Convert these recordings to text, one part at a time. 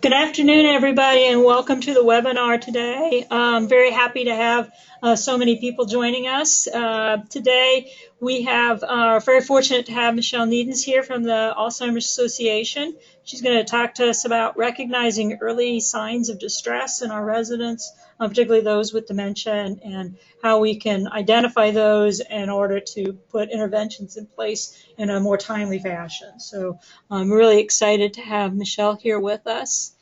Good afternoon, everybody, and welcome to the webinar today. I'm very happy to have so many people joining us. Today, we are very fortunate to have Michelle Needens here from the Alzheimer's Association. She's going to talk to us about recognizing early signs of distress in our residents, particularly those with dementia, and how we can identify those in order to put interventions in place in a more timely fashion. So I'm really excited to have Michelle here with us.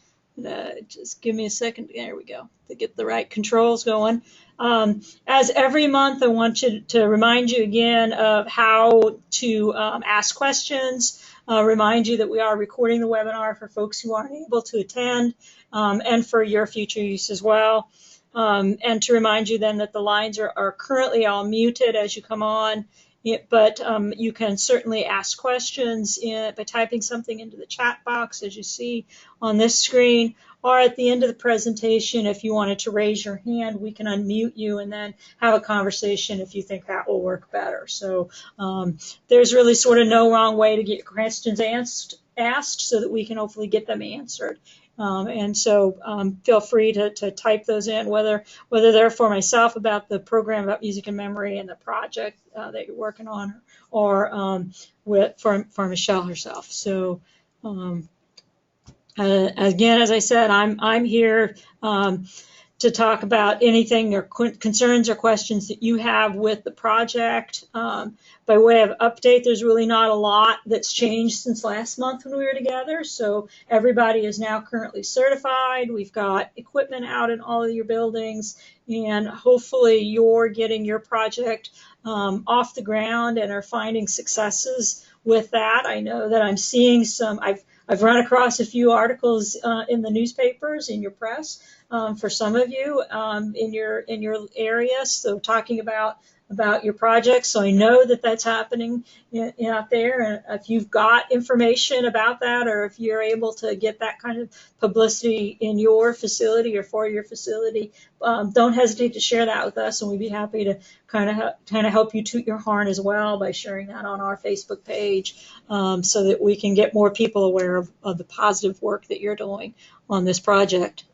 Just give me a second. There we go. To get the right controls going. As every month, I want to remind you again of how to ask questions. Remind you that we are recording the webinar for folks who aren't able to attend, and for your future use as well. And to remind you then that the lines are currently all muted as you come on. But you can certainly ask questions by typing something into the chat box, as you see on this screen, or at the end of the presentation, if you wanted to raise your hand, we can unmute you and then have a conversation if you think that will work better. So there's really sort of no wrong way to get questions asked so that we can hopefully get them answered. And so feel free to type those in, whether they're for myself about the program about music and memory and the project that you're working on, or for Michelle herself. So again, as I said, I'm here to talk about anything or concerns or questions that you have with the project. By way of update, there's really not a lot that's changed since last month when we were together. So everybody is now currently certified. We've got equipment out in all of your buildings, and hopefully you're getting your project off the ground and are finding successes with that. I know that I'm seeing I've run across a few articles in the newspapers, in your press, for some of you in your area. So talking about your projects. So I know that that's happening out there. And if you've got information about that, or if you're able to get that kind of publicity in your facility or for your facility, don't hesitate to share that with us, and we'd be happy to kind of help you toot your horn as well by sharing that on our Facebook page, so that we can get more people aware of the positive work that you're doing on this project.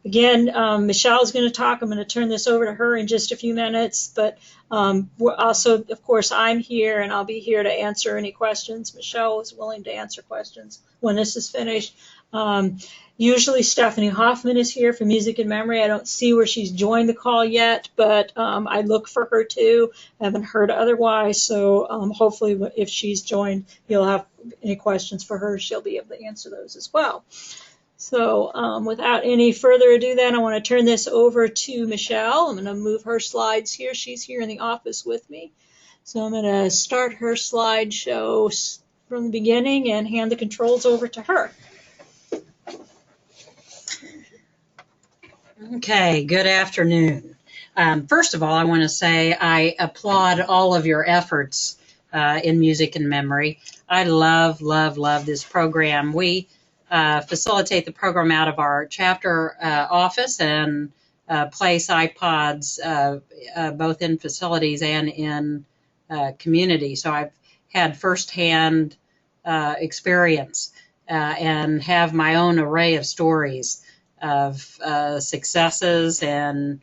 Again, Michelle's going to talk. I'm going to turn this over to her in just a few minutes, but we're also, of course, I'm here, and I'll be here to answer any questions. Michelle is willing to answer questions when this is finished. Usually Stephanie Hoffman is here for Music and Memory. I don't see where she's joined the call yet, but I look for her too. I haven't heard otherwise, so hopefully if she's joined, you'll have any questions for her. She'll be able to answer those as well. So without any further ado, then I want to turn this over to Michelle. I'm going to move her slides here. She's here in the office with me. So I'm going to start her slideshow from the beginning and hand the controls over to her. Okay, good afternoon. First of all, I want to say I applaud all of your efforts in Music and Memory. I love, love, love this program. We facilitate the program out of our chapter office and place iPods both in facilities and in community. So I've had firsthand experience and have my own array of stories of successes and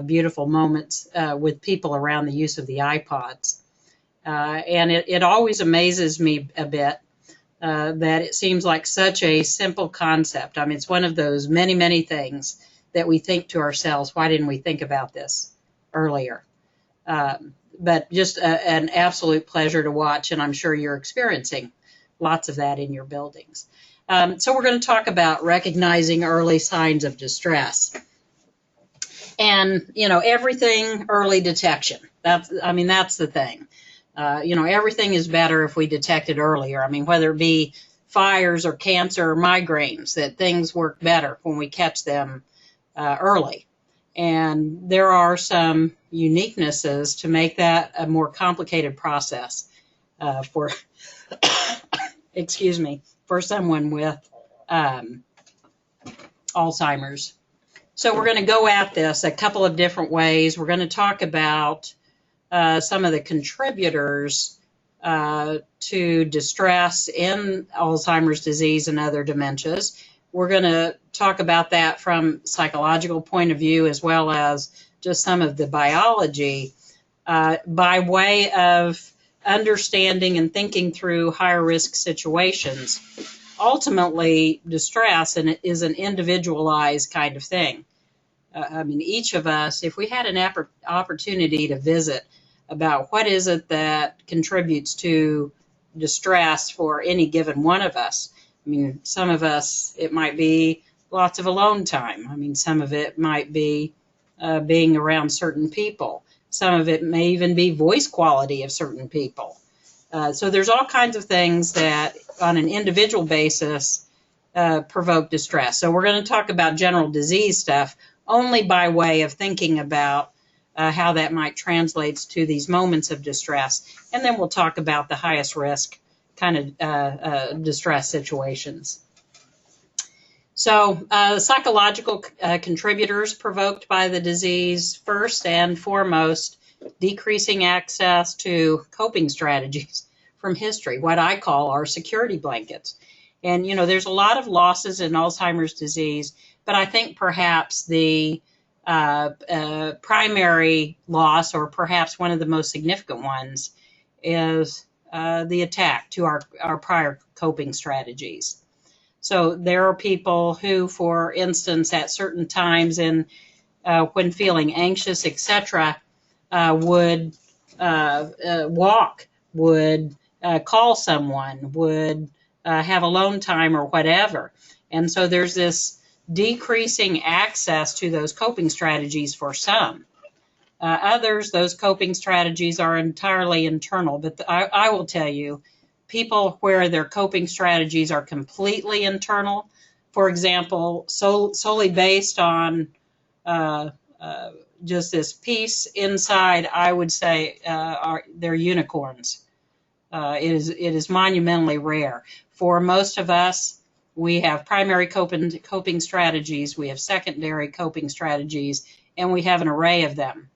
beautiful moments with people around the use of the iPods. And it always amazes me a bit that it seems like such a simple concept. I mean, it's one of those many, many things that we think to ourselves, why didn't we think about this earlier? But just an absolute pleasure to watch, and I'm sure you're experiencing lots of that in your buildings. So we're going to talk about recognizing early signs of distress. And, everything early detection. That's the thing. Everything is better if we detect it earlier. I mean, whether it be fires or cancer or migraines, that things work better when we catch them early. And there are some uniquenesses to make that a more complicated process for, excuse me, for someone with Alzheimer's. So we're going to go at this a couple of different ways. We're going to talk about some of the contributors to distress in Alzheimer's disease and other dementias. We're going to talk about that from psychological point of view as well as just some of the biology by way of understanding and thinking through higher risk situations. Ultimately, distress is an individualized kind of thing. I mean, each of us, if we had an opportunity to visit about what is it that contributes to distress for any given one of us. I mean, some of us, it might be lots of alone time. I mean, some of it might be being around certain people. Some of it may even be voice quality of certain people. So there's all kinds of things that on an individual basis provoke distress. So we're going to talk about general disease stuff only by way of thinking about how that might translate to these moments of distress. And then we'll talk about the highest risk kind of distress situations. So psychological contributors provoked by the disease, first and foremost, decreasing access to coping strategies from history, what I call our security blankets. And, you know, there's a lot of losses in Alzheimer's disease, but I think perhaps the primary loss, or perhaps one of the most significant ones, is the attack to our prior coping strategies. So there are people who, for instance, at certain times when feeling anxious, etc., would walk, would call someone, would have alone time or whatever. And so there's this decreasing access to those coping strategies for some. Others, those coping strategies are entirely internal. But I will tell you, people where their coping strategies are completely internal, for example, solely based on just this peace inside, I would say they're unicorns. It is monumentally rare. For most of us, we have primary coping strategies, we have secondary coping strategies, and we have an array of them.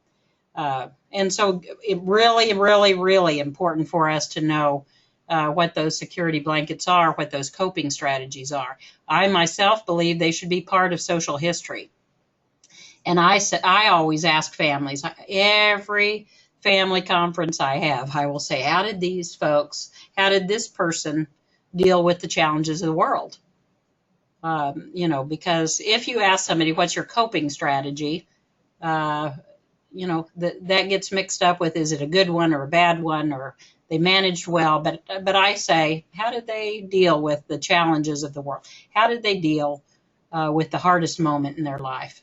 And so it really, really, really important for us to know what those security blankets are, what those coping strategies are. I myself believe they should be part of social history. And I always ask families, every family conference I have, I will say, how did this person deal with the challenges of the world? Because if you ask somebody, what's your coping strategy? That gets mixed up with, is it a good one or a bad one, or they managed well? But I say, how did they deal with the challenges of the world? How did they deal with the hardest moment in their life?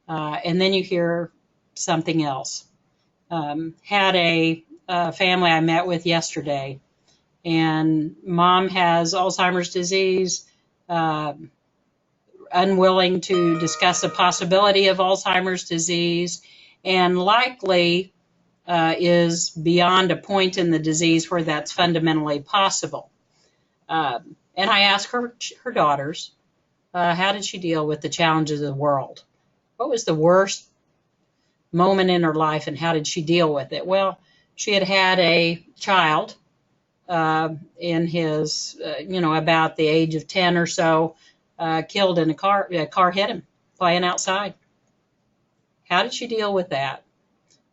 And then you hear something else. Had a family I met with yesterday, and mom has Alzheimer's disease, unwilling to discuss the possibility of Alzheimer's disease, and likely is beyond a point in the disease where that's fundamentally possible. And I asked her daughters, how did she deal with the challenges of the world? What was the worst moment in her life, and how did she deal with it? Well, she had a child in his, about the age of 10 or so, killed in a car. A car hit him playing outside. How did she deal with that?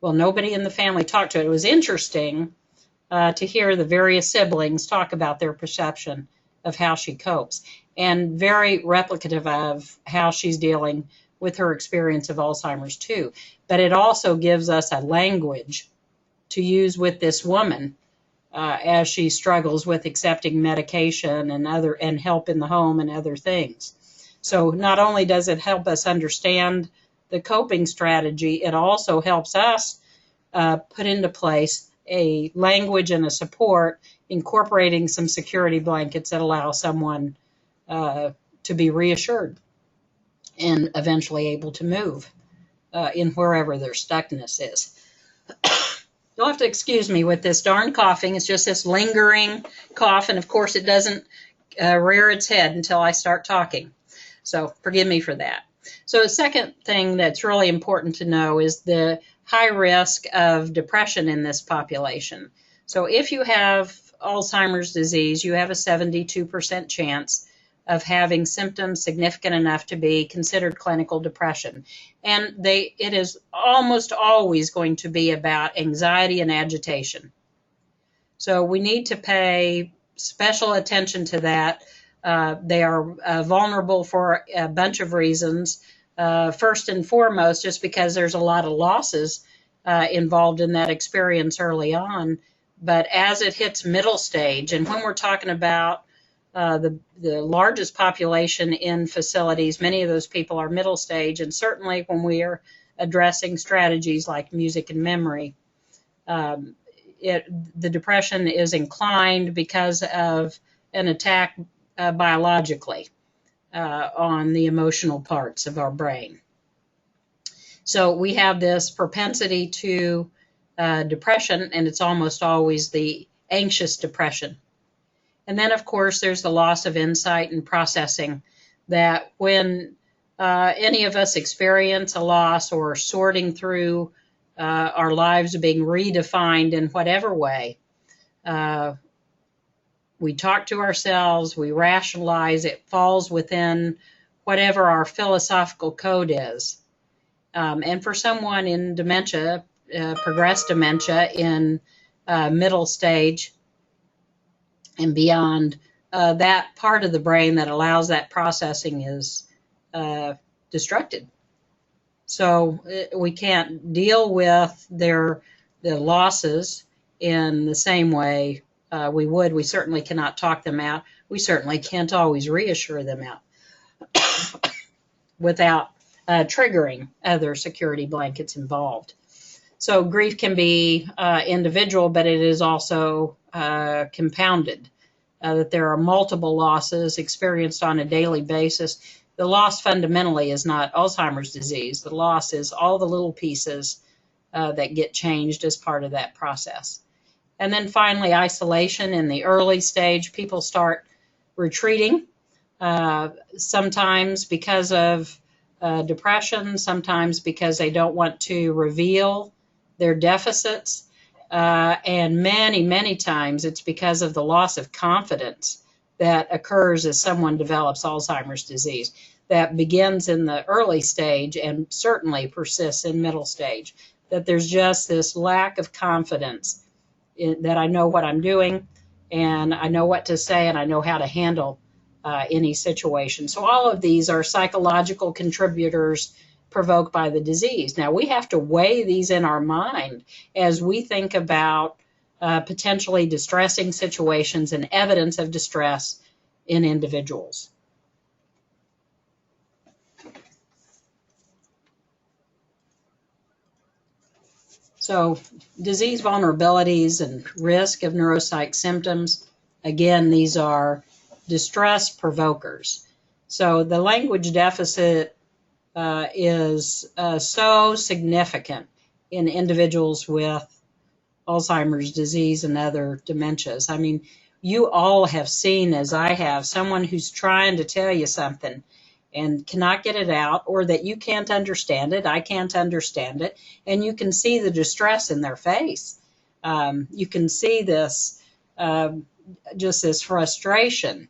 Well, nobody in the family talked to her. It was interesting to hear the various siblings talk about their perception of how she copes, and very replicative of how she's dealing with her experience of Alzheimer's too. But it also gives us a language to use with this woman as she struggles with accepting medication and help in the home and other things. So not only does it help us understand the coping strategy, it also helps us put into place a language and a support incorporating some security blankets that allow someone to be reassured and eventually able to move in wherever their stuckness is. You'll have to excuse me with this darn coughing. It's just this lingering cough, and of course it doesn't rear its head until I start talking. So forgive me for that. So the second thing that's really important to know is the high risk of depression in this population. So if you have Alzheimer's disease, you have a 72% chance of having symptoms significant enough to be considered clinical depression. And it is almost always going to be about anxiety and agitation. So we need to pay special attention to that. They are vulnerable for a bunch of reasons. First and foremost, just because there's a lot of losses involved in that experience early on. But as it hits middle stage, and when we're talking about the largest population in facilities, many of those people are middle stage, and certainly when we are addressing strategies like music and memory, the depression is inclined because of an attack biologically on the emotional parts of our brain. So we have this propensity to depression, and it's almost always the anxious depression. And then, of course, there's the loss of insight and processing, that when any of us experience a loss or sorting through our lives being redefined in whatever way, we talk to ourselves, we rationalize, it falls within whatever our philosophical code is. And for someone in dementia, progressed dementia in middle stage and beyond, that part of the brain that allows that processing is destructed. So we can't deal with the losses in the same way we would. We certainly cannot talk them out. We certainly can't always reassure them out without triggering other security blankets involved. So grief can be individual, but it is also compounded, that there are multiple losses experienced on a daily basis. The loss fundamentally is not Alzheimer's disease. The loss is all the little pieces that get changed as part of that process. And then finally, isolation. In the early stage, people start retreating, sometimes because of depression, sometimes because they don't want to reveal their deficits, and many, many times it's because of the loss of confidence that occurs as someone develops Alzheimer's disease, that begins in the early stage and certainly persists in middle stage, that there's just this lack of confidence that I know what I'm doing, and I know what to say, and I know how to handle any situation. So all of these are psychological contributors provoked by the disease. Now, we have to weigh these in our mind as we think about potentially distressing situations and evidence of distress in individuals. So disease vulnerabilities and risk of neuropsych symptoms, again, these are distress provokers. So the language deficit is so significant in individuals with Alzheimer's disease and other dementias. I mean, you all have seen, as I have, someone who's trying to tell you something and cannot get it out, or that you can't understand it, I can't understand it, and you can see the distress in their face. You can see this, just this frustration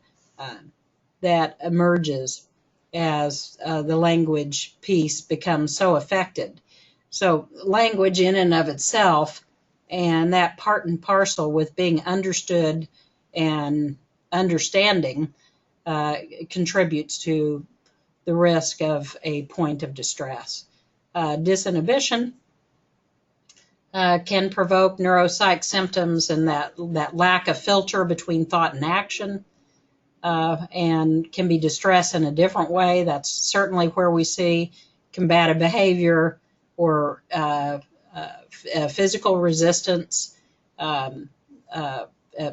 that emerges as the language piece becomes so affected. So language in and of itself, and that part and parcel with being understood and understanding, contributes to the risk of a point of distress. Disinhibition can provoke neuropsych symptoms, and that lack of filter between thought and action, and can be distress in a different way. That's certainly where we see combative behavior or physical resistance,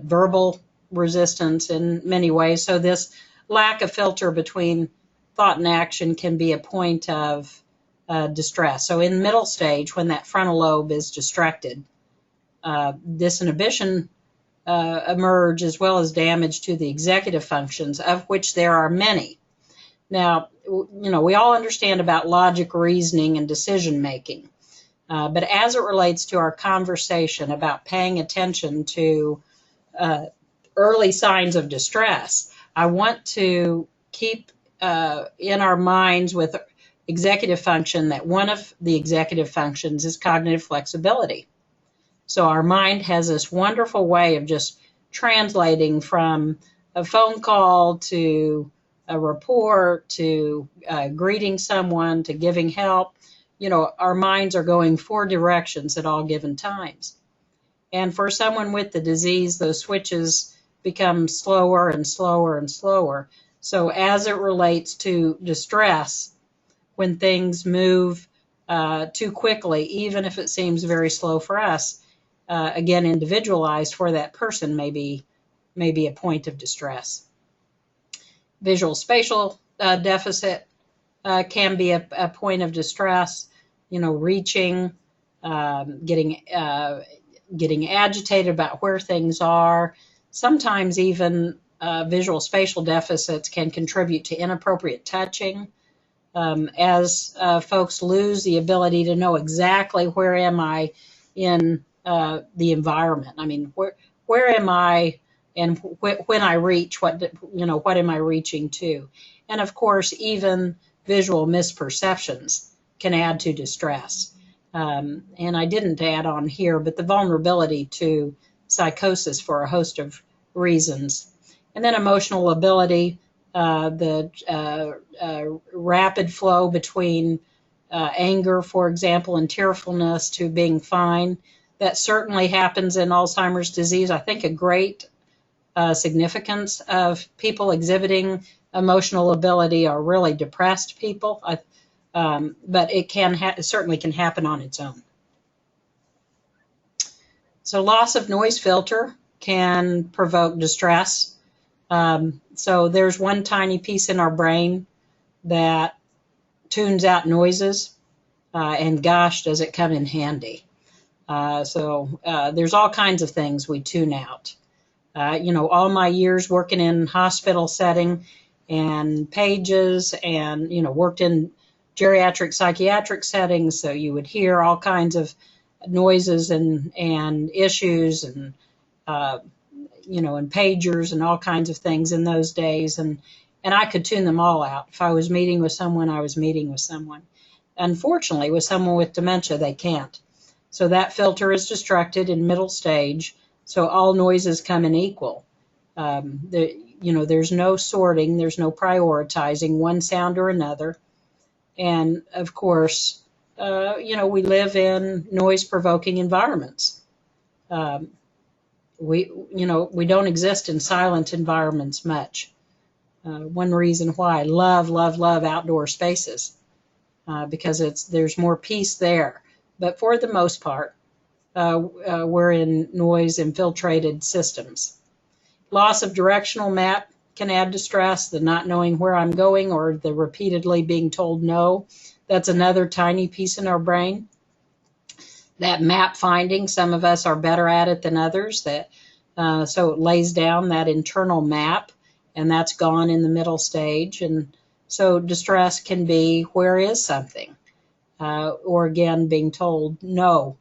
verbal resistance in many ways. So this lack of filter between thought and action can be a point of distress. So in middle stage, when that frontal lobe is distracted, disinhibition emerge, as well as damage to the executive functions, of which there are many. Now, we all understand about logic, reasoning, and decision making, But as it relates to our conversation about paying attention to early signs of distress, I want to keep in our minds with executive function that one of the executive functions is cognitive flexibility. So our mind has this wonderful way of just translating from a phone call to a report to greeting someone to giving help. Our minds are going 4 directions at all given times. And for someone with the disease, those switches become slower and slower and slower. So as it relates to distress, when things move too quickly, even if it seems very slow for us, again, individualized for that person may be a point of distress. Visual spatial deficit can be a point of distress, reaching, getting agitated about where things are. Sometimes even visual spatial deficits can contribute to inappropriate touching. As folks lose the ability to know exactly where am I in the environment. I mean, where am I, and when I reach, what am I reaching to? And of course, even visual misperceptions can add to distress. And I didn't add on here, but the vulnerability to psychosis for a host of reasons. And then emotional ability, the rapid flow between anger, for example, and tearfulness to being fine. That certainly happens in Alzheimer's disease. I think a great significance of people exhibiting emotional ability are really depressed people, but it certainly can happen on its own. So loss of noise filter can provoke distress. So there's one tiny piece in our brain that tunes out noises, and gosh, does it come in handy. So there's all kinds of things we tune out. All my years working in hospital setting and pages and, worked in geriatric psychiatric settings, so you would hear all kinds of noises and issues and, and pagers and all kinds of things in those days. And I could tune them all out. If I was meeting with someone, I was meeting with someone. Unfortunately, with someone with dementia, they can't. So that filter is destructed in middle stage. So all noises come in equal. There's no sorting, there's no prioritizing one sound or another. And of course, we live in noise-provoking environments. We don't exist in silent environments much. One reason why I love outdoor spaces, because there's more peace there. But for the most part, we're in noise-infiltrated systems. Loss of directional map can add distress, the not knowing where I'm going or the repeatedly being told no. That's another tiny piece in our brain. That map finding, some of us are better at it than others. So it lays down that internal map, and that's gone in the middle stage. And so distress can be, where is something? Or again, being told no,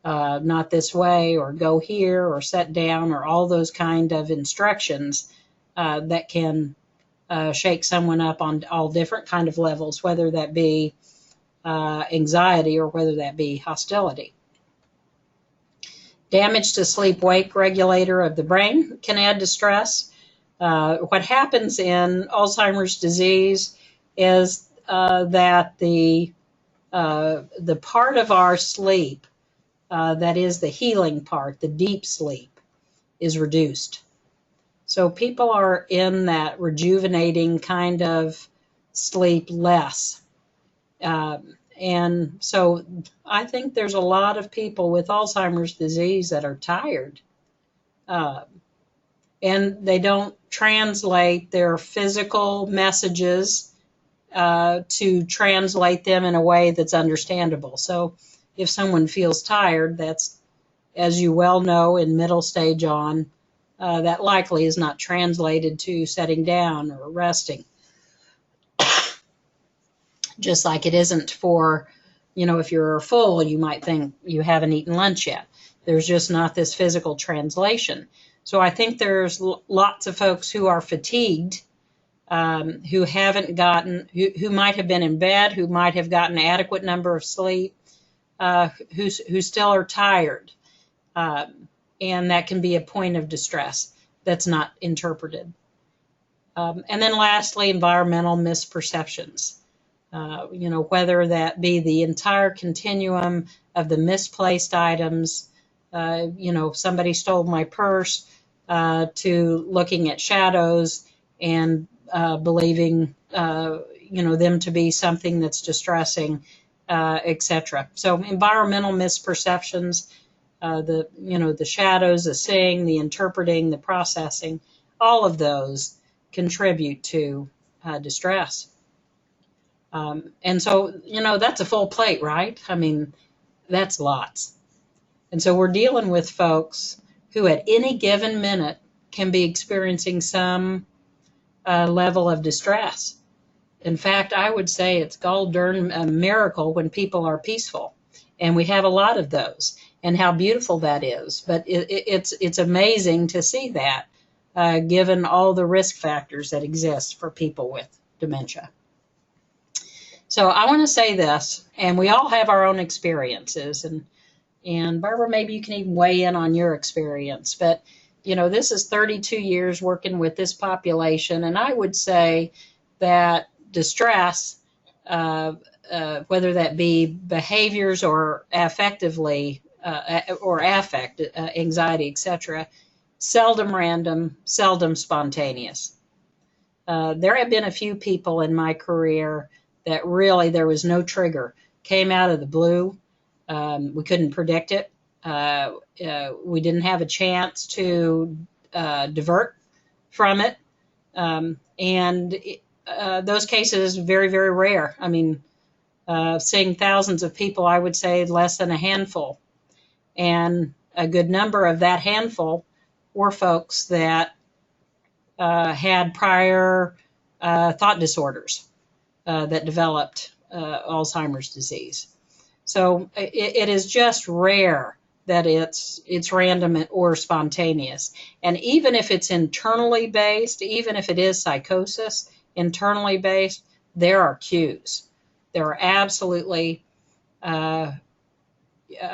not this way, or go here, or set down, or all those kind of instructions that can shake someone up on all different kind of levels, whether that be anxiety or whether that be hostility. Damage to sleep-wake regulator of the brain can add distress. What happens in Alzheimer's disease is that the part of our sleep that is the healing part, the deep sleep, is reduced. So people are in that rejuvenating kind of sleep less. And so I think there's a lot of people with Alzheimer's disease that are tired. And they don't translate their physical messages to translate them in a way that's understandable. So if someone feels tired, that's, as you well know, in middle stage on, that likely is not translated to setting down or resting. Just like it isn't for if you're full, you might think you haven't eaten lunch yet. There's just not this physical translation. So I think there's lots of folks who are fatigued, who haven't gotten, who might have been in bed, who might have gotten adequate number of sleep, who still are tired. And that can be a point of distress that's not interpreted. And then lastly, environmental misperceptions. Whether that be the entire continuum of the misplaced items, somebody stole my purse, to looking at shadows and believing, them to be something that's distressing, etc. So environmental misperceptions, the shadows, the seeing, the interpreting, the processing, all of those contribute to distress. And so, that's a full plate, right? I mean, that's lots. And so we're dealing with folks who at any given minute can be experiencing some level of distress. In fact, I would say it's gol darn a miracle when people are peaceful. And we have a lot of those, and how beautiful that is. But it's amazing to see that, given all the risk factors that exist for people with dementia. So I want to say this, and we all have our own experiences, and Barbara, maybe you can even weigh in on your experience. But, this is 32 years working with this population, and I would say that distress, whether that be behaviors or affectively, or affect, anxiety, etc., seldom random, seldom spontaneous. There have been a few people in my career that really there was no trigger, came out of the blue. We couldn't predict it. We didn't have a chance to divert from it. And those cases very, very rare. I mean, seeing thousands of people, I would say less than a handful. And a good number of that handful were folks that had prior thought disorders that developed Alzheimer's disease. So it is just rare that it's random or spontaneous. And even if it's internally based, even if it is psychosis, internally based, there are cues. There are absolutely,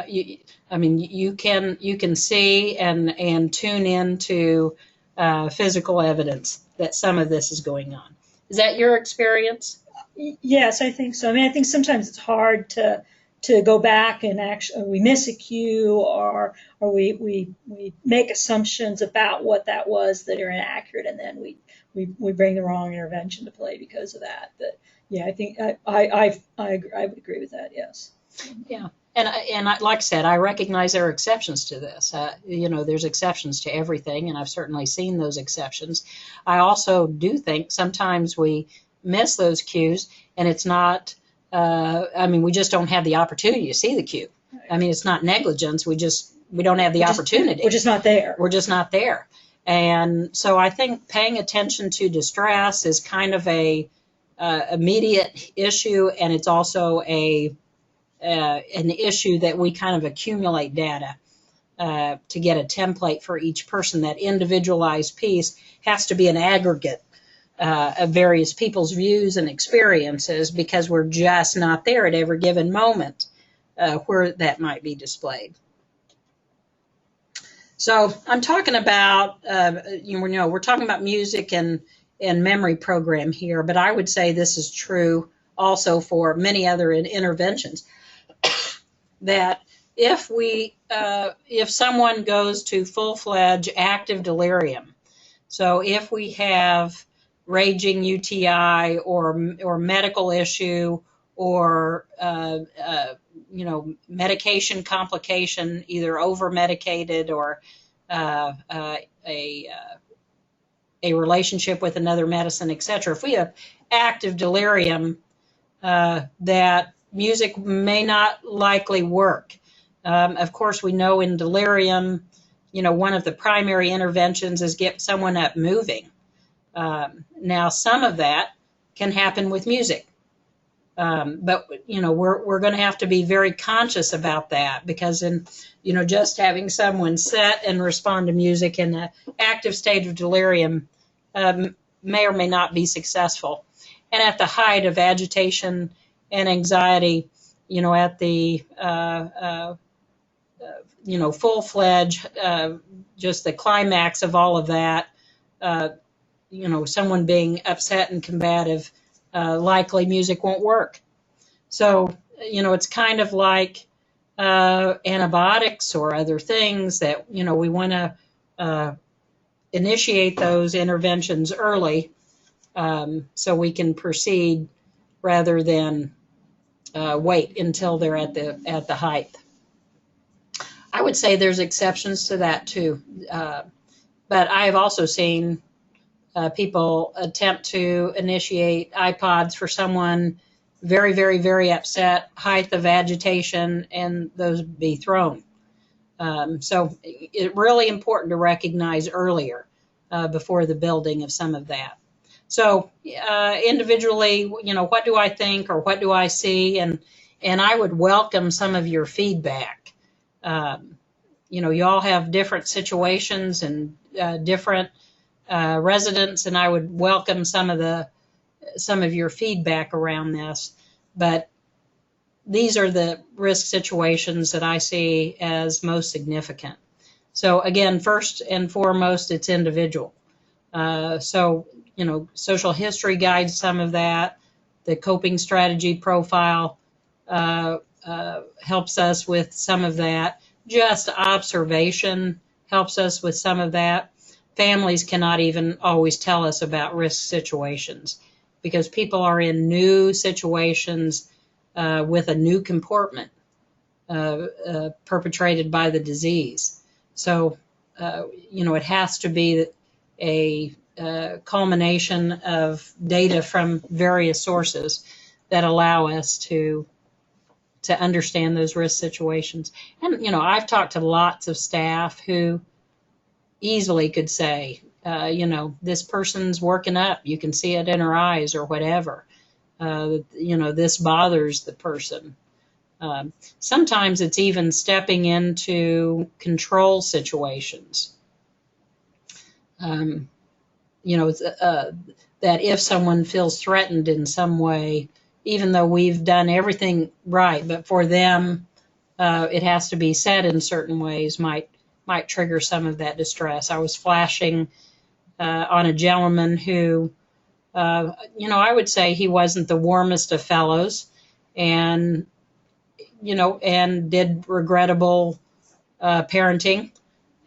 you can see and tune into physical evidence that some of this is going on. Is that your experience? Yes, I think so. I mean, I think sometimes it's hard to go back and actually we miss a cue, or we make assumptions about what that was that are inaccurate, and then we bring the wrong intervention to play because of that. But yeah, I think I would agree with that. Yes. Yeah. And like I said, I recognize there are exceptions to this. There's exceptions to everything, and I've certainly seen those exceptions. I also do think sometimes we miss those cues, and it's not, we just don't have the opportunity to see the cue. I mean, it's not negligence. We don't have the opportunity. We're just not there. We're just not there. And so I think paying attention to distress is kind of a immediate issue, and it's also an issue that we kind of accumulate data to get a template for each person. That individualized piece has to be an aggregate of various people's views and experiences, because we're just not there at every given moment where that might be displayed. So I'm talking about, we're talking about music and memory program here, but I would say this is true also for many other interventions. That if someone goes to full-fledged active delirium, so if we have raging UTI or medical issue or medication complication, either over-medicated or a relationship with another medicine, etc. If we have active delirium, that music may not likely work. Of course, we know in delirium, one of the primary interventions is get someone up moving. Now, some of that can happen with music. But we're going to have to be very conscious about that, because in just having someone sit and respond to music in an active state of delirium may or may not be successful. And at the height of agitation and anxiety, at the full-fledged, just the climax of all of that, someone being upset and combative, likely music won't work. So, it's kind of like antibiotics or other things that, we want to initiate those interventions early, so we can proceed rather than wait until they're at the height. I would say there's exceptions to that too, but I have also seen people attempt to initiate iPods for someone very, very, very upset, height of agitation, and those be thrown. So it's really important to recognize earlier before the building of some of that. So individually, what do I think or what do I see? And I would welcome some of your feedback. You all have different situations and different residents, and I would welcome some of your feedback around this. But these are the risk situations that I see as most significant. So again, first and foremost, it's individual. So social history guides some of that. The coping strategy profile helps us with some of that. Just observation helps us with some of that. Families cannot even always tell us about risk situations because people are in new situations with a new comportment perpetrated by the disease. So, it has to be a culmination of data from various sources that allow us to understand those risk situations. And, I've talked to lots of staff who easily could say, this person's working up. You can see it in her eyes or whatever. This bothers the person. Sometimes it's even stepping into control situations. That if someone feels threatened in some way, even though we've done everything right, but for them, it has to be said in certain ways, might trigger some of that distress. I was flashing on a gentleman who, I would say he wasn't the warmest of fellows, and did regrettable parenting,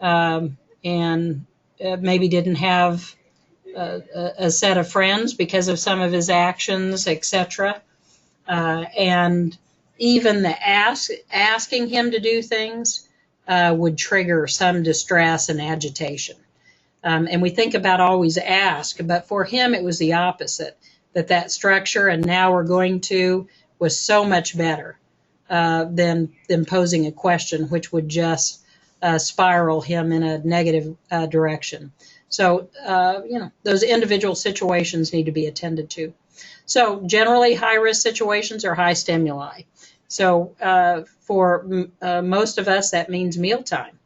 and maybe didn't have a set of friends because of some of his actions, etc. And even the asking him to do things would trigger some distress and agitation. And we think about always ask, but for him it was the opposite, that structure and now we're going to was so much better than posing a question, which would just spiral him in a negative direction. So, those individual situations need to be attended to. So generally high-risk situations are high stimuli. So for most of us, that means mealtime.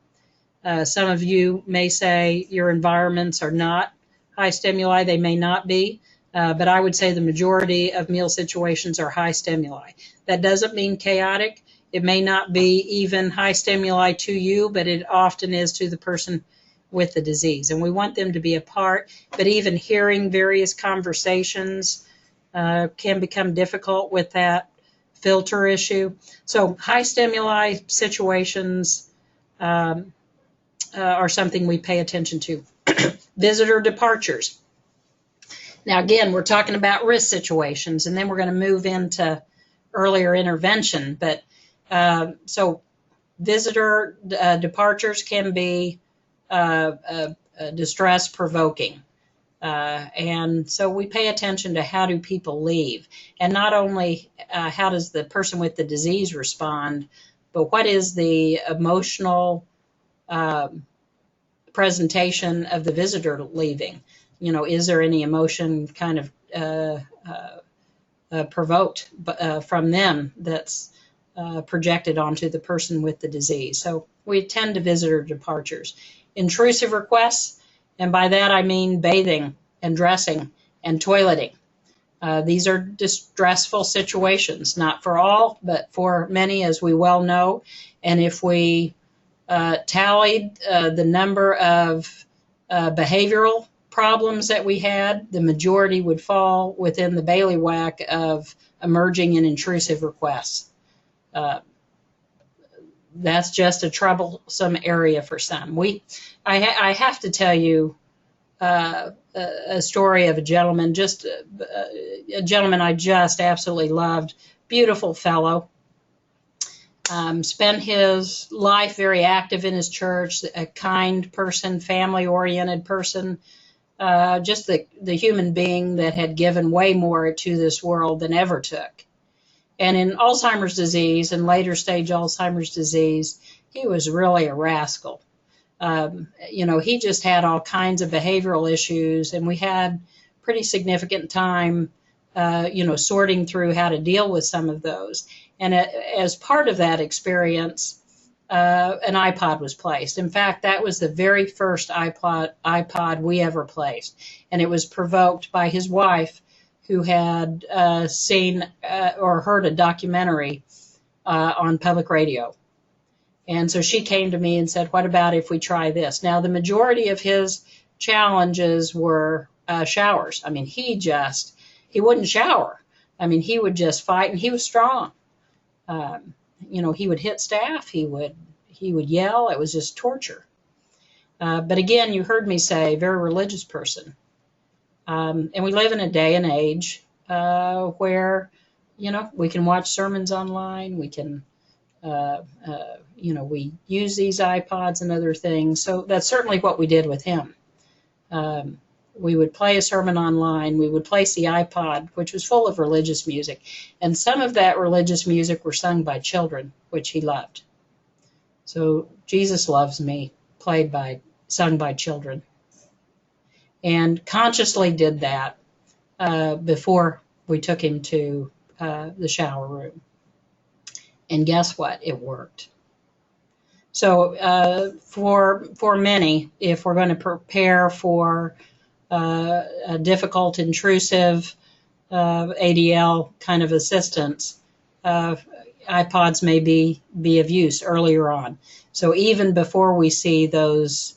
Some of you may say your environments are not high stimuli. They may not be. But I would say the majority of meal situations are high stimuli. That doesn't mean chaotic. It may not be even high stimuli to you, but it often is to the person with the disease. And we want them to be a part, but even hearing various conversations can become difficult with that filter issue. So high stimuli situations are something we pay attention to. Visitor departures. Now, again, we're talking about risk situations, and then we're going to move into earlier intervention. But so visitor departures can be distress provoking. And so we pay attention to how do people leave, and not only how does the person with the disease respond, but what is the emotional presentation of the visitor leaving. Is there any emotion kind of provoked from them that's projected onto the person with the disease. So we attend to visitor departures. Intrusive requests, and by that I mean bathing and dressing and toileting. These are distressful situations, not for all, but for many, as we well know. And if we tallied the number of behavioral problems that we had, the majority would fall within the bailiwick of emerging and intrusive requests. That's just a troublesome area for some. I have to tell you a story of a gentleman, just a gentleman I just absolutely loved, beautiful fellow. Spent his life very active in his church, a kind person, family-oriented person, just the human being that had given way more to this world than ever took. And in Alzheimer's disease and later stage Alzheimer's disease, he was really a rascal. He just had all kinds of behavioral issues, and we had pretty significant time, sorting through how to deal with some of those. And as part of that experience, an iPod was placed. In fact, that was the very first iPod we ever placed, and it was provoked by his wife, who had seen or heard a documentary on public radio. And so she came to me and said, what about if we try this? Now, the majority of his challenges were showers. I mean, he wouldn't shower. I mean, he would just fight, and he was strong. He would hit staff. He would yell. It was just torture. But again, you heard me say, very religious person. And we live in a day and age where, we can watch sermons online. We can, we use these iPods and other things. So that's certainly what we did with him. We would play a sermon online. We would place the iPod, which was full of religious music. And some of that religious music were sung by children, which he loved. So Jesus Loves Me, sung by children. And consciously did that before we took him to the shower room. And guess what? It worked. So for many, if we're going to prepare for a difficult, intrusive ADL kind of assistance, iPods may be of use earlier on. So even before we see those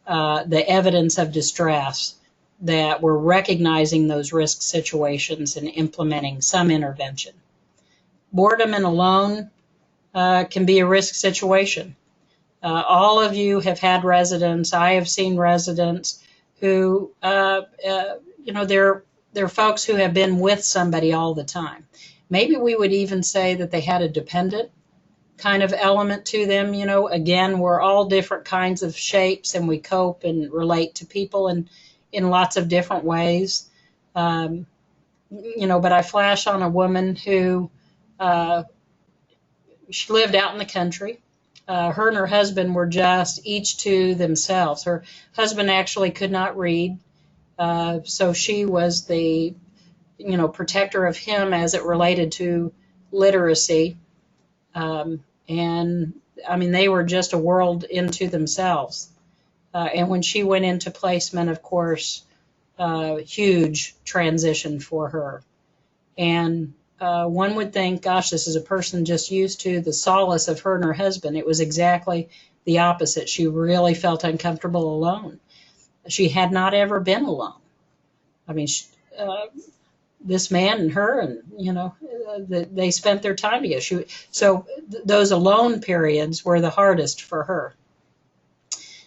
the evidence of distress, that we're recognizing those risk situations and implementing some intervention. Boredom and alone can be a risk situation. All of you have had residents. I have seen residents who, they're folks who have been with somebody all the time. Maybe we would even say that they had a dependent kind of element to them. Again, we're all different kinds of shapes, and we cope and relate to people in lots of different ways. But I flash on a woman who, she lived out in the country. Her and her husband were just each to themselves. Her husband actually could not read. So she was the, protector of him as it related to literacy. And I mean, they were just a world into themselves. And when she went into placement, of course, huge transition for her. And one would think, gosh, this is a person just used to the solace of her and her husband. It was exactly the opposite. She really felt uncomfortable alone. She had not ever been alone. I mean, this man and her, and they spent their time together. So those alone periods were the hardest for her.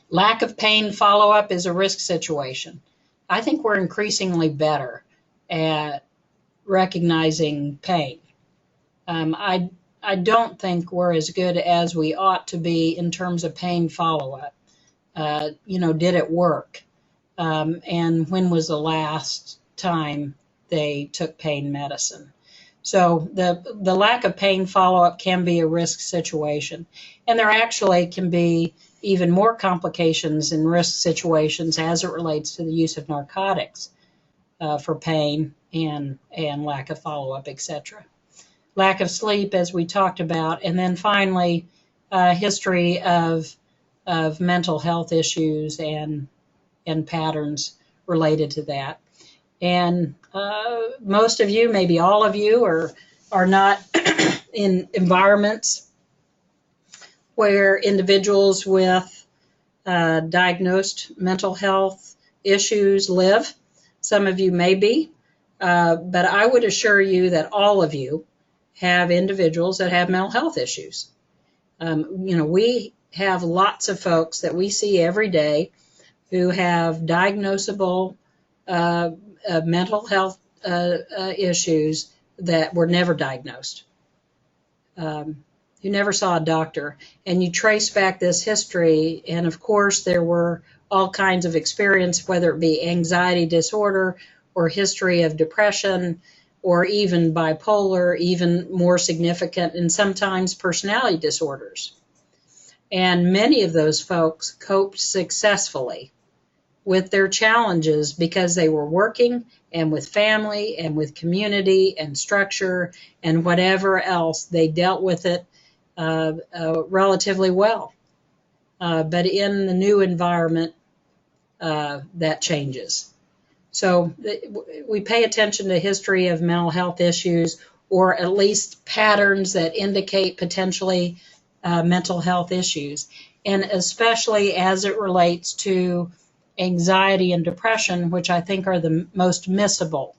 Lack of pain follow-up is a risk situation. I think we're increasingly better at recognizing pain. I don't think we're as good as we ought to be in terms of pain follow-up. Did it work? And when was the last time they took pain medicine? So the lack of pain follow-up can be a risk situation. And there actually can be even more complications in risk situations as it relates to the use of narcotics for pain and lack of follow-up, etc. Lack of sleep, as we talked about, and then finally, history of mental health issues and patterns related to that. And most of you, maybe all of you, are not in environments where individuals with diagnosed mental health issues live. Some of you may be, but I would assure you that all of you have individuals that have mental health issues. We have lots of folks that we see every day who have diagnosable mental health issues that were never diagnosed. You never saw a doctor, and you trace back this history, and of course there were all kinds of experience, whether it be anxiety disorder or history of depression or even bipolar, even more significant, and sometimes personality disorders. And many of those folks coped successfully with their challenges because they were working and with family and with community and structure and whatever else. They dealt with it relatively well. But in the new environment, that changes. So we pay attention to history of mental health issues, or at least patterns that indicate potentially mental health issues, and especially as it relates to anxiety and depression, which I think are the most missable.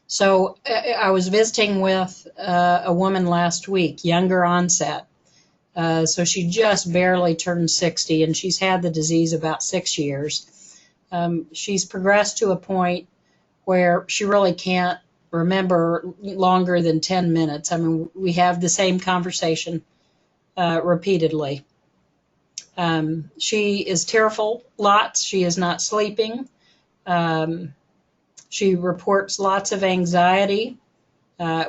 So I was visiting with a woman last week, younger onset. So she just barely turned 60, and she's had the disease about 6 years. She's progressed to a point where she really can't remember longer than 10 minutes. I mean, we have the same conversation repeatedly. She is tearful lots. She is not sleeping. She reports lots of anxiety.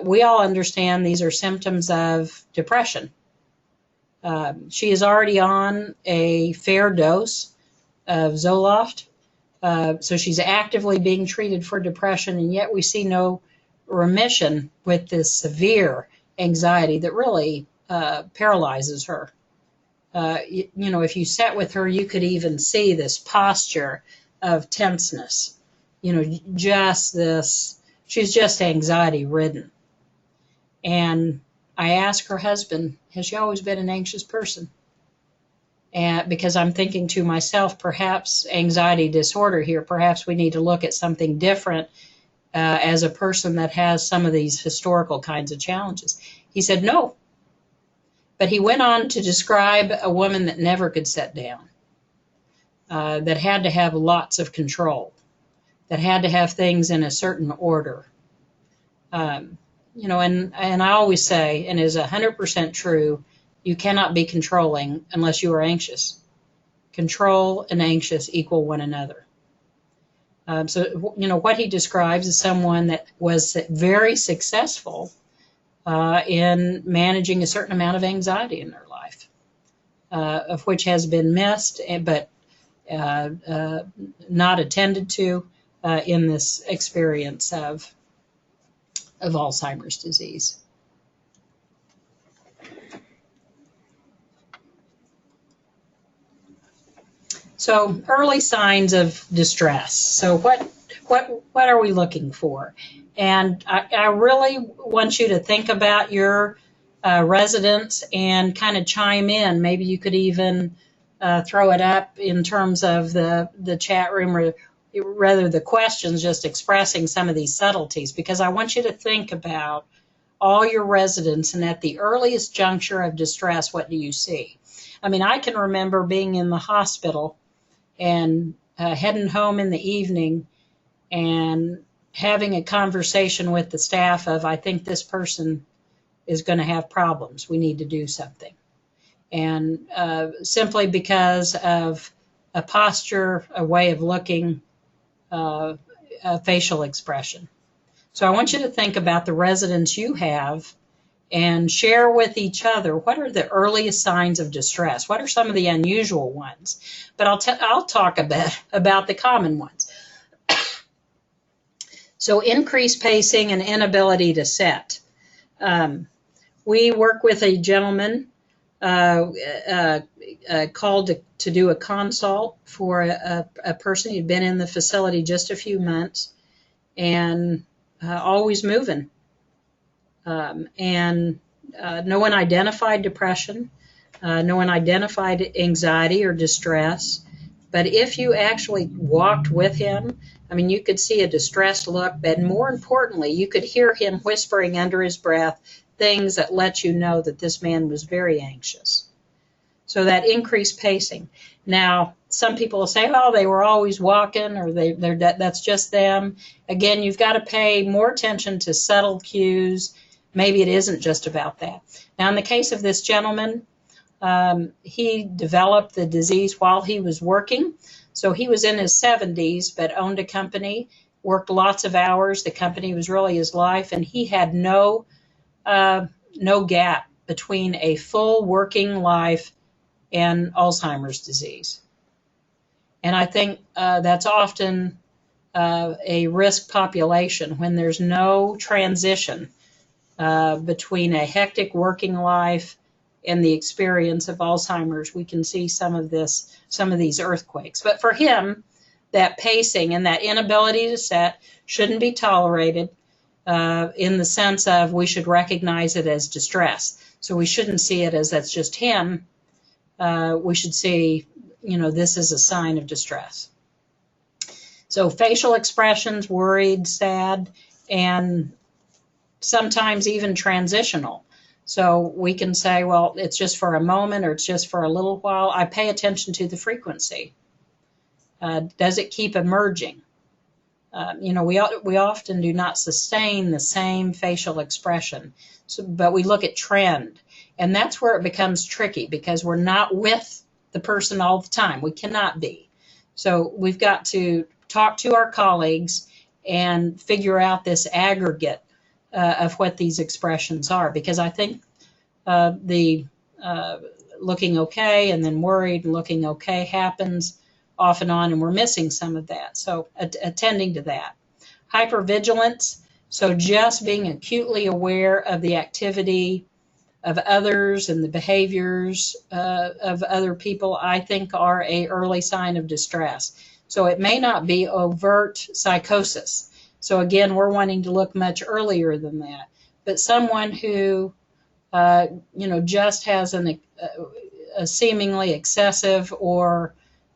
We all understand these are symptoms of depression. She is already on a fair dose of Zoloft. So she's actively being treated for depression, and yet we see no remission with this severe anxiety that really paralyzes her. If you sat with her, you could even see this posture of tenseness. Just this, she's just anxiety ridden. And I asked her husband, has she always been an anxious person? And because I'm thinking to myself, perhaps anxiety disorder here, perhaps we need to look at something different as a person that has some of these historical kinds of challenges. He said no. But he went on to describe a woman that never could sit down, that had to have lots of control, that had to have things in a certain order. And I always say, and is 100% true, you cannot be controlling unless you are anxious. Control and anxious equal one another. What he describes is someone that was very successful in managing a certain amount of anxiety in their life, of which has been missed, but not attended to in this experience of Alzheimer's disease. So early signs of distress. So what are we looking for? And I really want you to think about your residents and kind of chime in. Maybe you could even throw it up in terms of the chat room, or rather the questions, just expressing some of these subtleties, because I want you to think about all your residents, and at the earliest juncture of distress, what do you see? I mean, I can remember being in the hospital and heading home in the evening and having a conversation with the staff of, I think this person is going to have problems. We need to do something. And simply because of a posture, a way of looking, a facial expression. So I want you to think about the residents you have and share with each other, what are the earliest signs of distress? What are some of the unusual ones? But I'll talk a bit about the common ones. So increased pacing and inability to set. We work with a gentleman called to do a consult for a person who'd been in the facility just a few months and always moving. And no one identified depression. No one identified anxiety or distress. But if you actually walked with him, I mean, you could see a distressed look, but more importantly, you could hear him whispering under his breath things that let you know that this man was very anxious. So that increased pacing. Now, some people will say, oh, they were always walking, or that's just them. Again, you've got to pay more attention to subtle cues. Maybe it isn't just about that. Now, in the case of this gentleman, he developed the disease while he was working. So he was in his 70s, but owned a company, worked lots of hours. The company was really his life, and he had no gap between a full working life and Alzheimer's disease. And I think that's often a risk population when there's no transition between a hectic working life and the experience of Alzheimer's. We can see some of these earthquakes. But for him, that pacing and that inability to set shouldn't be tolerated in the sense of we should recognize it as distress. So we shouldn't see it as that's just him. We should see, this is a sign of distress. So facial expressions, worried, sad, and sometimes even transitional. So we can say, well, it's just for a moment or it's just for a little while. I pay attention to the frequency. Does it keep emerging? We often do not sustain the same facial expression, but we look at trend. And that's where it becomes tricky because we're not with the person all the time. We cannot be. So we've got to talk to our colleagues and figure out this aggregate of what these expressions are, because I think the looking okay and then worried and looking okay happens off and on, and we're missing some of that. So attending to that. Hypervigilance, so just being acutely aware of the activity of others and the behaviors of other people, I think are a early sign of distress. So it may not be overt psychosis. So again, we're wanting to look much earlier than that. But someone who, just has a seemingly excessive or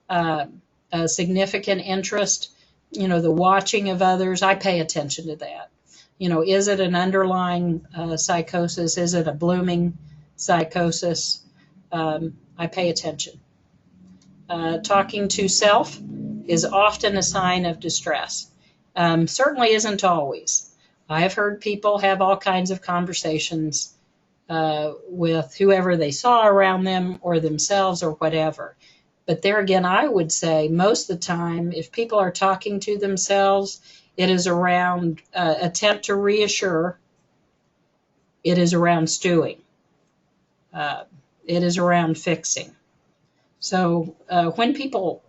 a significant interest, the watching of others, I pay attention to that. Is it an underlying psychosis? Is it a blooming psychosis? I pay attention. Talking to self is often a sign of distress. Certainly isn't always. I have heard people have all kinds of conversations with whoever they saw around them or themselves or whatever. But there again, I would say most of the time, if people are talking to themselves, it is around attempt to reassure. It is around stewing. It is around fixing. So when people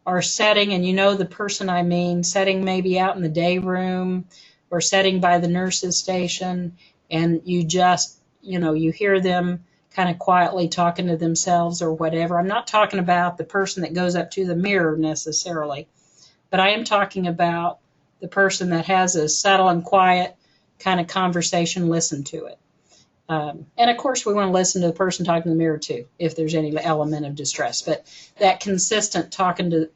are setting, and the person I mean, setting maybe out in the day room or setting by the nurse's station, and you just, you hear them kind of quietly talking to themselves or whatever. I'm not talking about the person that goes up to the mirror necessarily, but I am talking about the person that has a subtle and quiet kind of conversation, listen to it. And of course, we want to listen to the person talking to the mirror too, if there's any element of distress. But that consistent talking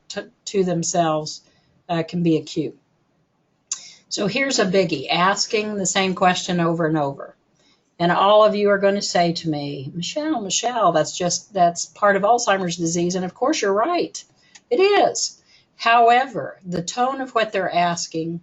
to themselves can be acute. So here's a biggie, asking the same question over and over. And all of you are going to say to me, Michelle, that's part of Alzheimer's disease. And of course, you're right. It is. However, the tone of what they're asking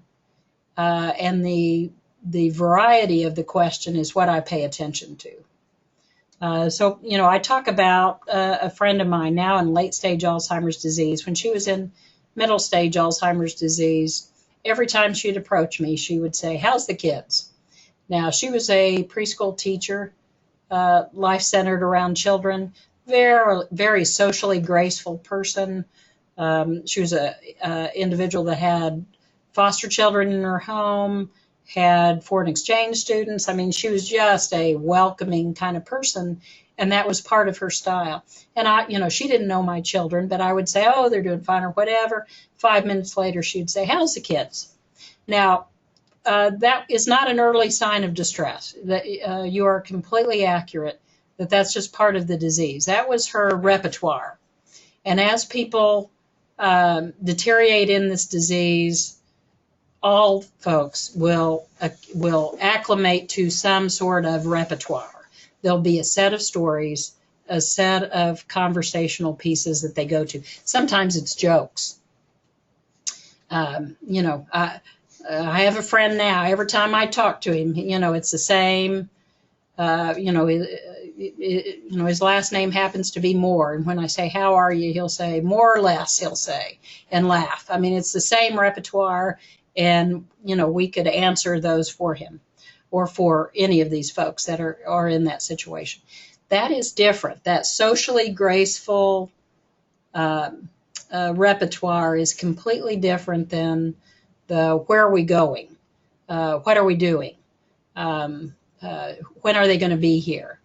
and the variety of the question is what I pay attention to. So, I talk about a friend of mine now in late stage Alzheimer's disease. When she was in middle stage Alzheimer's disease, every time she'd approach me, she would say, how's the kids? Now, she was a preschool teacher, life centered around children, very, very socially graceful person. She was an individual that had foster children in her home, had foreign exchange students. I mean, she was just a welcoming kind of person, and that was part of her style. And she didn't know my children, but I would say, oh, they're doing fine or whatever. 5 minutes later, she'd say, how's the kids? Now, that is not an early sign of distress. That you are completely accurate that that's just part of the disease. That was her repertoire. And as people deteriorate in this disease, all folks will acclimate to some sort of repertoire. There'll be a set of stories, a set of conversational pieces that they go to. Sometimes it's jokes. I have a friend now. Every time I talk to him, it's the same. His last name happens to be Moore. And when I say, how are you? He'll say, more or less, he'll say, and laugh. I mean, it's the same repertoire. And, we could answer those for him or for any of these folks that are in that situation. That is different. That socially graceful repertoire is completely different than the where are we going? What are we doing? When are they going to be here?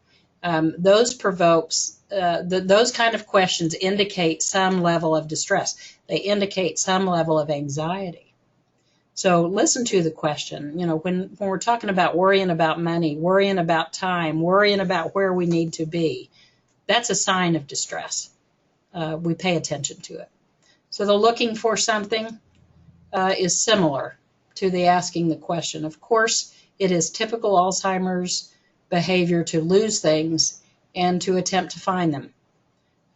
Those provokes, those kind of questions indicate some level of distress. They indicate some level of anxiety. So listen to the question. When we're talking about worrying about money, worrying about time, worrying about where we need to be, that's a sign of distress. We pay attention to it. So the looking for something is similar to the asking the question. Of course, it is typical Alzheimer's behavior to lose things and to attempt to find them.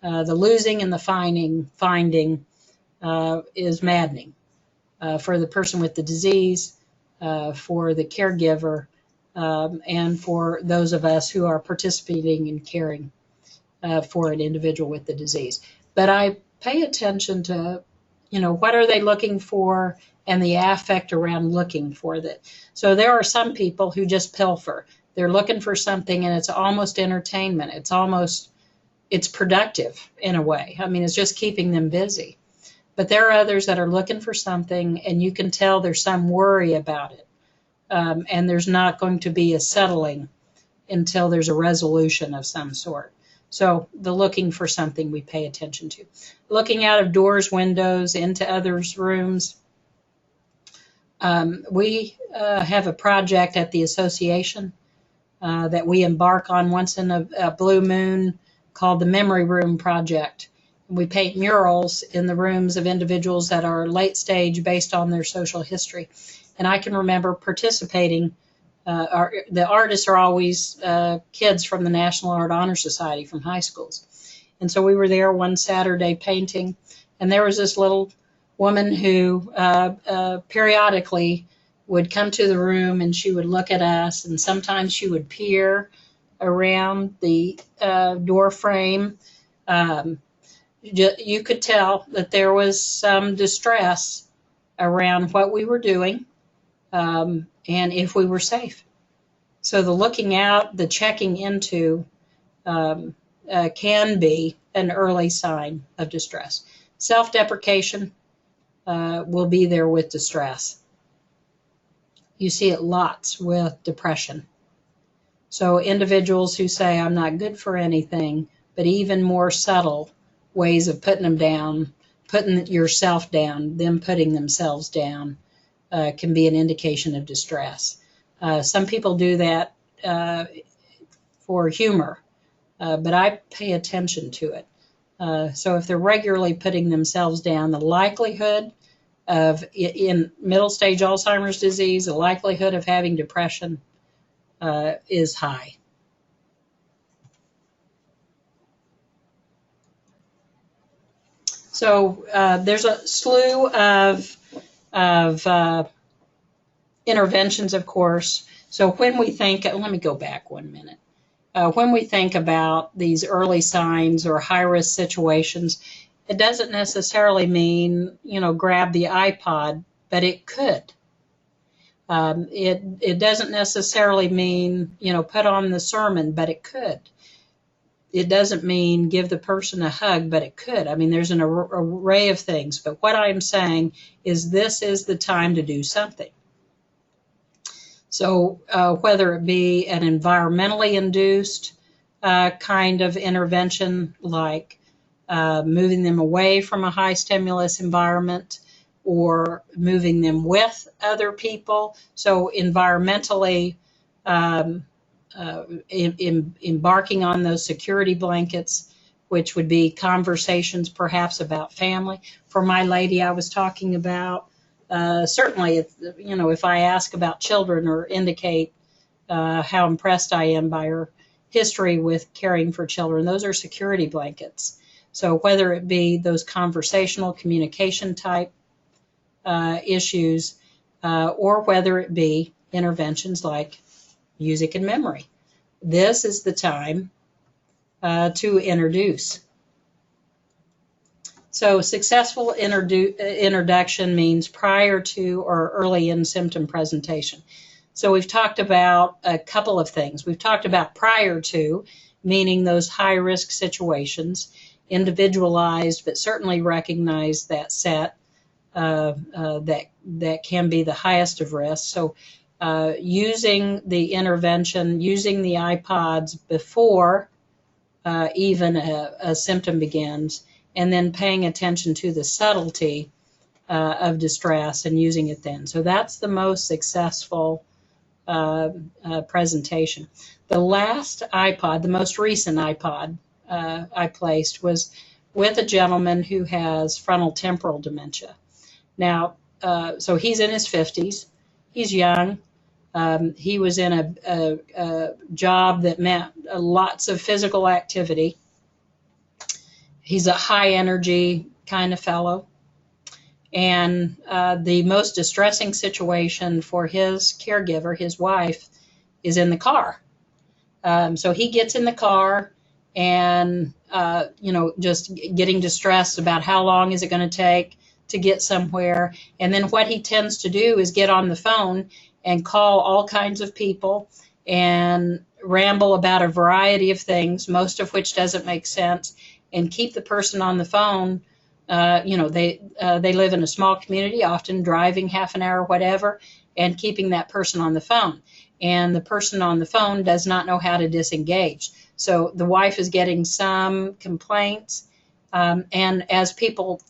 The losing and the finding is maddening for the person with the disease, for the caregiver, and for those of us who are participating in caring for an individual with the disease. But I pay attention to, what are they looking for and the affect around looking for that. So there are some people who just pilfer. They're looking for something and it's almost entertainment. It's productive in a way. I mean, it's just keeping them busy. But there are others that are looking for something and you can tell there's some worry about it. And there's not going to be a settling until there's a resolution of some sort. So the looking for something we pay attention to. Looking out of doors, windows, into others' rooms. We have a project at the association that we embark on once in a blue moon called the Memory Room Project. We paint murals in the rooms of individuals that are late stage based on their social history. And I can remember participating. The artists are always kids from the National Art Honor Society from high schools. And so we were there one Saturday painting, and there was this little woman who periodically would come to the room and she would look at us, and sometimes she would peer around the door frame. You could tell that there was some distress around what we were doing and if we were safe. So the looking out, the checking into can be an early sign of distress. Self-deprecation will be there with distress. You see it lots with depression. So individuals who say, I'm not good for anything, but even more subtle ways of putting them down, putting yourself down, them putting themselves down, can be an indication of distress. Some people do that for humor, but I pay attention to it. So if they're regularly putting themselves down, the likelihood of, in middle stage Alzheimer's disease, the likelihood of having depression is high. So there's a slew of interventions, of course. So when we think, let me go back 1 minute. When we think about these early signs or high-risk situations, it doesn't necessarily mean, grab the iPod, but it could. It doesn't necessarily mean, put on the sermon, but it could. it doesn't mean give the person a hug, but it could. I mean, there's an array of things. But what I'm saying is this is the time to do something. So whether it be an environmentally induced kind of intervention, like moving them away from a high stimulus environment, or moving them with other people. So environmentally, embarking on those security blankets, which would be conversations perhaps about family. For my lady I was talking about, certainly, if I ask about children or indicate how impressed I am by her history with caring for children, those are security blankets. So whether it be those conversational communication type issues, or whether it be interventions like music and memory, this is the time to introduce. So successful introduction means prior to or early in symptom presentation. So we've talked about a couple of things. We've talked about prior to, meaning those high-risk situations, individualized, but certainly recognize that set that can be the highest of risk. So using the intervention, using the iPods before even a symptom begins, and then paying attention to the subtlety of distress and using it then. So that's the most successful presentation. The last iPod, the most recent iPod I placed, was with a gentleman who has frontal temporal dementia. Now, so he's in his 50s. He's young. He was in a job that meant lots of physical activity. He's a high energy kind of fellow. And the most distressing situation for his caregiver, his wife, is in the car. So he gets in the car and, just getting distressed about how long is it going to take to get somewhere. And then what he tends to do is get on the phone and call all kinds of people and ramble about a variety of things, most of which doesn't make sense, and keep the person on the phone. They live in a small community, often driving half an hour, whatever, and keeping that person on the phone. And the person on the phone does not know how to disengage. So the wife is getting some complaints, and as people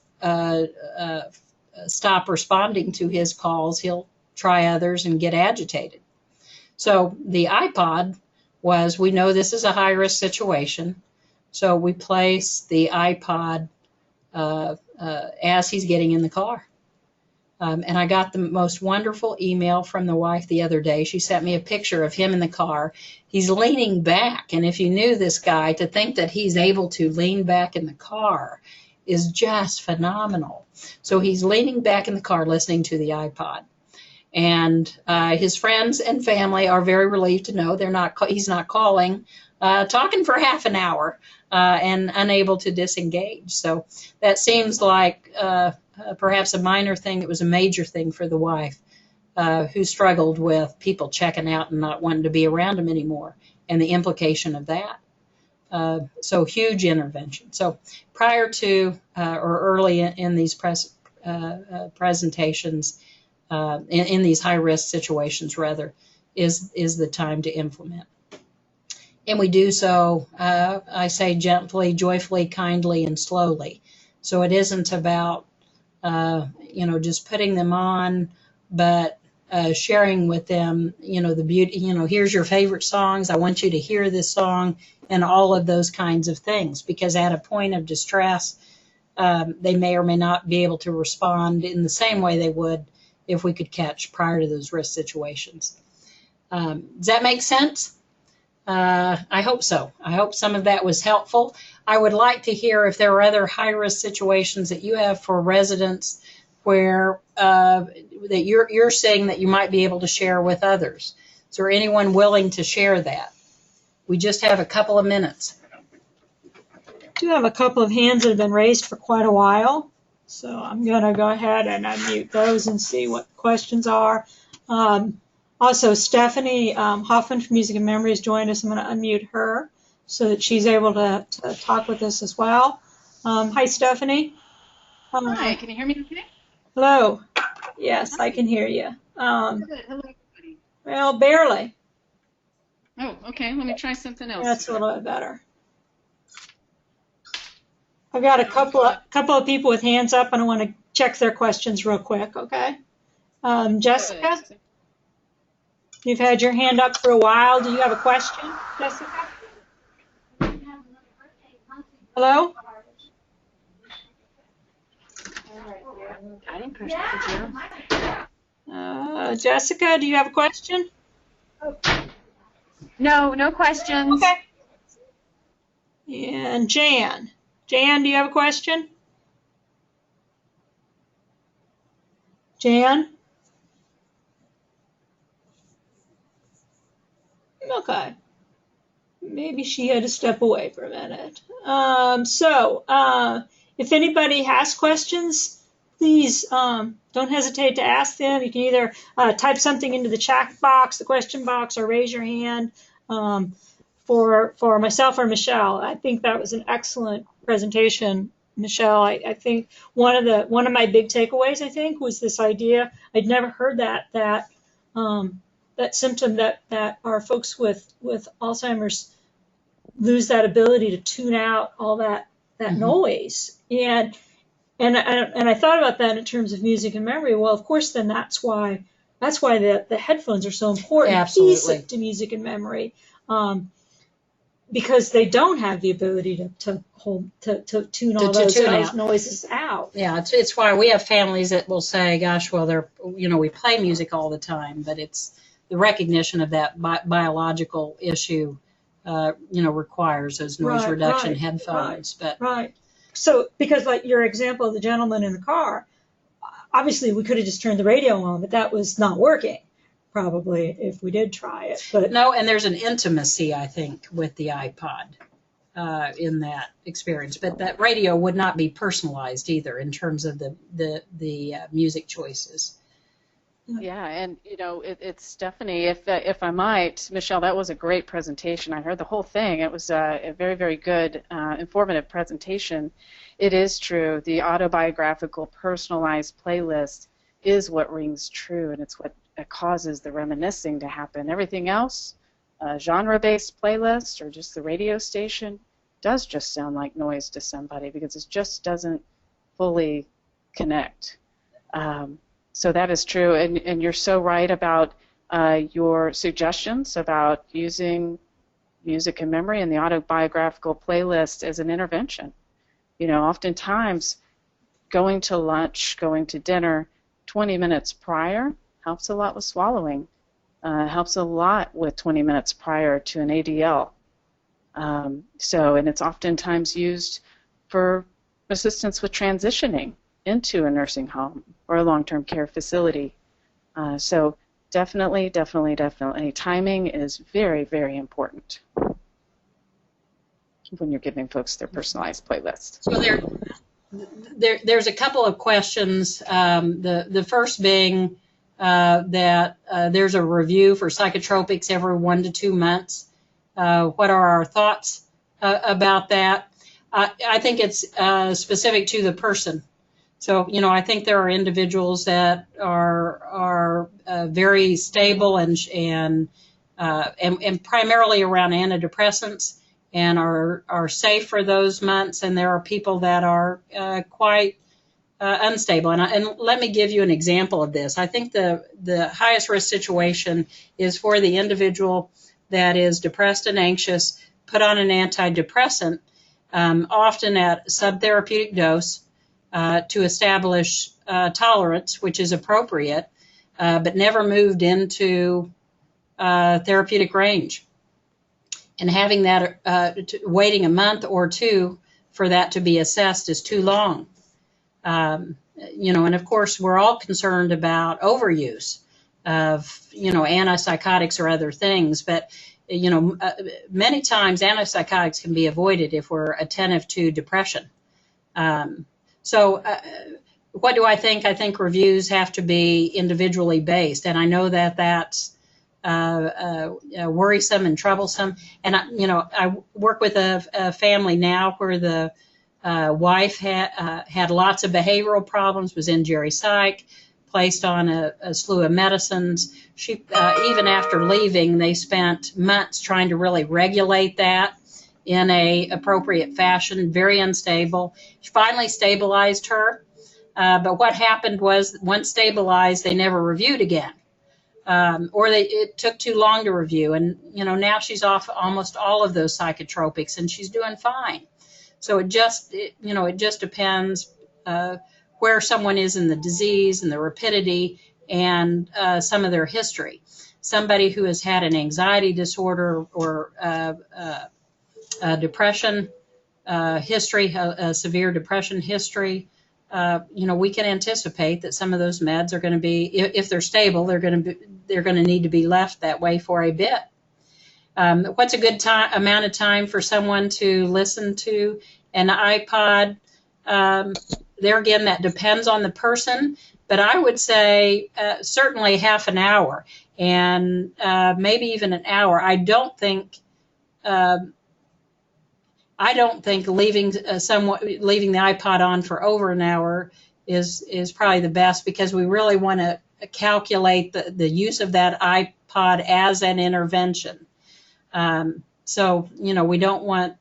stop responding to his calls, he'll try others and get agitated. So the iPod was, we know this is a high-risk situation, so we place the iPod as he's getting in the car. And I got the most wonderful email from the wife the other day. She sent me a picture of him in the car. He's leaning back, and if you knew this guy, to think that he's able to lean back in the car is just phenomenal. So he's leaning back in the car listening to the iPod. And his friends and family are very relieved to know he's not calling, talking for half an hour, and unable to disengage. So that seems like perhaps a minor thing that was a major thing for the wife, who struggled with people checking out and not wanting to be around him anymore, and the implication of that. So huge intervention. So prior to or early in these presentations, in these high-risk situations, rather, is the time to implement. And we do so, I say, gently, joyfully, kindly, and slowly. So it isn't about, just putting them on, but sharing with them, the beauty, here's your favorite songs. I want you to hear this song, and all of those kinds of things. Because at a point of distress, they may or may not be able to respond in the same way they would if we could catch prior to those risk situations. Does that make sense? I hope so. I hope some of that was helpful. I would like to hear if there are other high-risk situations that you have for residents where that you're saying that you might be able to share with others. Is there anyone willing to share that? We just have a couple of minutes. I do have a couple of hands that have been raised for quite a while, so I'm going to go ahead and unmute those and see what questions are. Also, Stephanie Hoffman from Music and Memory has joined us. I'm going to unmute her. so that she's able to talk with us as well. Hi, Stephanie. Hi, can you hear me okay? Hello. Yes, I Hi. can hear you. Good. Hello, everybody. Well, barely. Oh, okay. Let me try something else. That's a little bit better. I've got a couple of people with hands up, and I want to check their questions real quick. Okay. Jessica, Good. you've had your hand up for a while. Do you have a question, Jessica? Hello? I didn't push the zero. Jessica, do you have a question? No, no questions. Okay. And Jan. Jan, do you have a question? Jan? Okay. Maybe she had to step away for a minute. If anybody has questions, please don't hesitate to ask them. You can either type something into the chat box, the question box, or raise your hand for myself or Michelle. I think that was an excellent presentation, Michelle. I think one of my big takeaways, I think, was this idea. I'd never heard that symptom that our folks with Alzheimer's lose that ability to tune out all that noise. And I thought about that in terms of music and memory. Well, of course, then that's why the headphones are so important. Absolutely. Piece to music and memory, because they don't have the ability to tune all those noises out. Yeah, it's why we have families that will say, "Gosh, well, we play music all the time," but it's the recognition of that biological issue. Requires those noise reduction headphones. Right. So, because like your example of the gentleman in the car, obviously we could have just turned the radio on, but that was not working, probably, if we did try it. But no, and there's an intimacy, I think, with the iPod in that experience. But that radio would not be personalized either in terms of the music choices. Yeah, and it's Stephanie. If I might, Michelle, that was a great presentation. I heard the whole thing. It was a very, very good, informative presentation. It is true. The autobiographical, personalized playlist is what rings true, and it's what causes the reminiscing to happen. Everything else, genre-based playlist or just the radio station, does just sound like noise to somebody because it just doesn't fully connect. So that is true, and you're so right about your suggestions about using music and memory and the autobiographical playlist as an intervention. Oftentimes going to lunch, going to dinner 20 minutes prior helps a lot with swallowing, helps a lot with 20 minutes prior to an ADL. And it's oftentimes used for assistance with transitioning into a nursing home or a long-term care facility. So definitely, timing is very, very important when you're giving folks their personalized playlist. So there's a couple of questions. The first being that there's a review for psychotropics every 1 to 2 months. What are our thoughts about that? I think it's specific to the person. So, I think there are individuals that are very stable and primarily around antidepressants and are safe for those months. And there are people that are quite unstable. And let me give you an example of this. I think the highest risk situation is for the individual that is depressed and anxious, put on an antidepressant, often at subtherapeutic dose, to establish tolerance, which is appropriate, but never moved into therapeutic range. And having that, waiting a month or two for that to be assessed is too long. And of course, we're all concerned about overuse of, antipsychotics or other things, but many times antipsychotics can be avoided if we're attentive to depression. So what do I think? I think reviews have to be individually based, and I know that that's worrisome and troublesome. And I work with a family now where the wife had lots of behavioral problems, was in geri psych, placed on a slew of medicines. She even after leaving, they spent months trying to really regulate that in a appropriate fashion. Very unstable. She finally stabilized her, but what happened was once stabilized, they never reviewed again. It took too long to review, and now she's off almost all of those psychotropics, and she's doing fine. So it just depends where someone is in the disease and the rapidity and some of their history. Somebody who has had an anxiety disorder or depression history, a severe depression history. We can anticipate that some of those meds are going to be, if they're stable, they're going to need to be left that way for a bit. What's a good amount of time for someone to listen to an iPod? There again, that depends on the person, but I would say certainly half an hour and maybe even an hour. I don't think leaving the iPod on for over an hour is probably the best, because we really want to calculate the use of that iPod as an intervention. So we don't want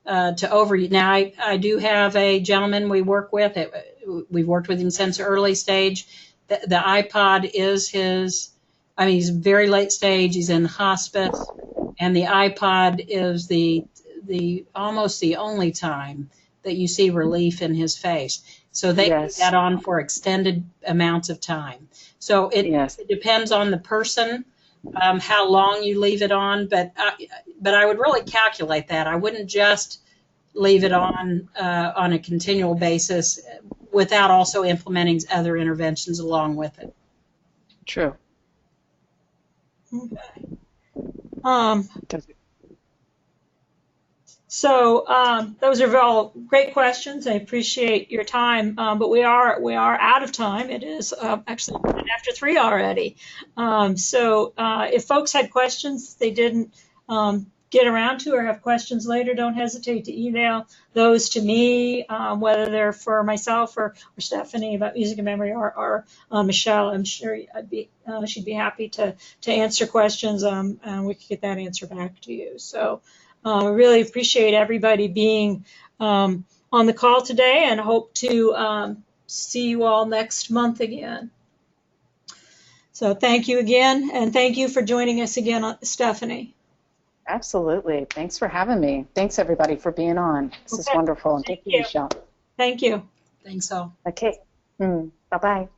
to overuse. Now, I do have a gentleman we work with. We've worked with him since early stage. The iPod is he's very late stage. He's in hospice, and the iPod is the almost the only time that you see relief in his face. So they keep that on for extended amounts of time. So it depends on the person, how long you leave it on, but I would really calculate that. I wouldn't just leave it on a continual basis without also implementing other interventions along with it. True. Okay. So those are all great questions. I appreciate your time, but we are out of time. It is actually after 3 already. So if folks had questions they didn't get around to or have questions later, don't hesitate to email those to me, whether they're for myself or Stephanie about music and memory, or Michelle. I'm sure she'd be happy to answer questions, and we can get that answer back to you. So. I really appreciate everybody being on the call today, and hope to see you all next month again. So thank you again, and thank you for joining us again, Stephanie. Absolutely. Thanks for having me. Thanks, everybody, for being on. This is wonderful. And thank you, Michelle. Thank you. Thanks all. Okay. Bye-bye.